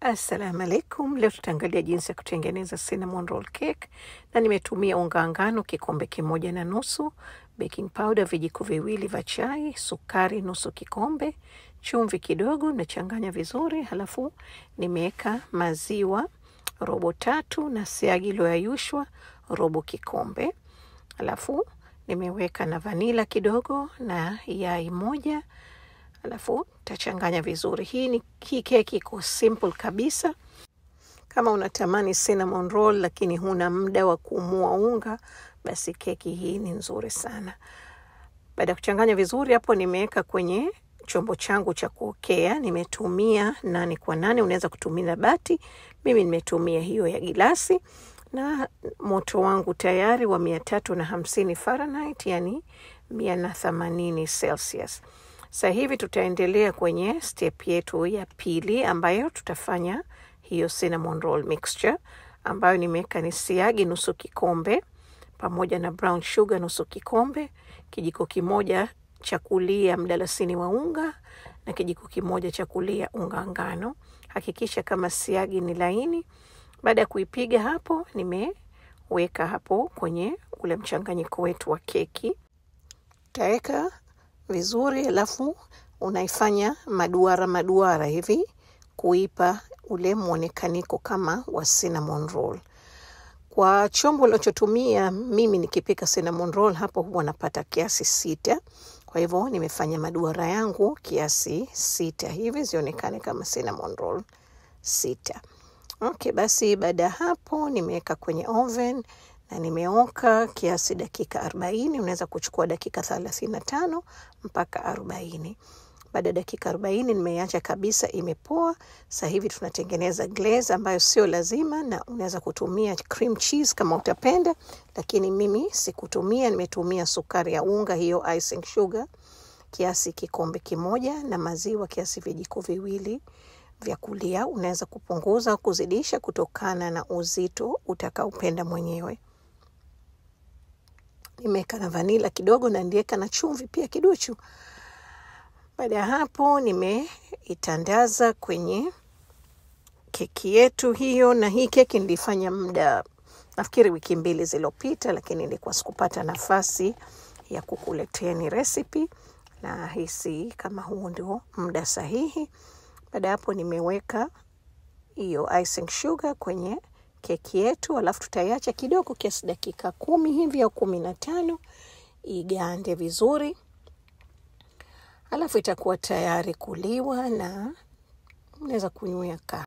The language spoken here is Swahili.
Assalamu alaikum. Leo tutaangalia jinsi ya kutengeneza cinnamon roll cake, na nimetumia unga ngano kikombe 1.5, baking powder vijiko 2 vya chai, sukari nusu kikombe, chumvi kidogo, nachanganya vizuri. Halafu nimeweka maziwa robo 3 na siagi iliyoyayushwa robo kikombe. Halafu nimeweka na vanila kidogo na yai moja. Alafu tachanganya vizuri. Hii keki iko simple kabisa. Kama unatamani cinnamon roll lakini huna muda wa kuumua unga, basi keki hii ni nzuri sana. Baada ya kuchanganya vizuri, hapo nimeweka kwenye chombo changu cha kuokea. Nimetumia 8x8, unaweza kutumia bati. Mimi nimetumia hiyo ya gilasi, na moto wangu tayari wa 350 Fahrenheit, yani 180 Celsius. Sasa hivi tutaendelea kwenye step yetu ya pili, ambayo tutafanya hiyo cinnamon roll mixture, ambayo nimeweka ni siagi nusu kikombe pamoja na brown sugar nusu kikombe, kijiko kimoja cha kulia mdalasini wa unga na kijiko kimoja cha kulia unga ngano. Hakikisha kama siagi ni laini. Baada ya kuipiga hapo, nimeweka hapo kwenye ule mchanganyiko wetu wa keki. Utaweka vizuri, alafu unaifanya maduara hivi kuipa ule muonekaniko kama wa cinnamon roll. Kwa chombo nilichotumia mimi nikipika cinnamon roll, hapo huwa napata kiasi 6. Kwa hivyo nimefanya maduara yangu kiasi 6 hivi zionekane kama cinnamon roll 6. Okay, basi baada hapo nimeweka kwenye oven na nimeoka kiasi dakika 40. Unaweza kuchukua dakika 35 mpaka 40. Baada ya dakika 40 nimeiacha kabisa imepoa. Sasa hivi tunatengeneza glaze, ambayo sio lazima, na unaweza kutumia cream cheese kama utapenda, lakini mimi sikutumia. Nimetumia sukari ya unga, hiyo icing sugar kiasi kikombe kimoja, na maziwa kiasi vijiko 2 vya kulia. Unaweza kupunguza kuzidisha kutokana na uzito utakaopenda mwenyewe. Nimeweka na vanila kidogo na ndieka na chumvi pia kidogo. Baada ya hapo nimeitandaza kwenye keki yetu hiyo, na hii keki nilifanya muda nafikiri wiki 2 zilizopita, lakini nilikuwa sikupata nafasi ya kukuleteni recipe, na hisi kama huo ndio muda sahihi. Baada hapo nimeweka hiyo icing sugar kwenye keki yetu, alafu tutaiacha kidogo kiasi dakika 10 hivi au 15 igande vizuri. Alafu itakuwa tayari kuliwa, na unaweza kunywea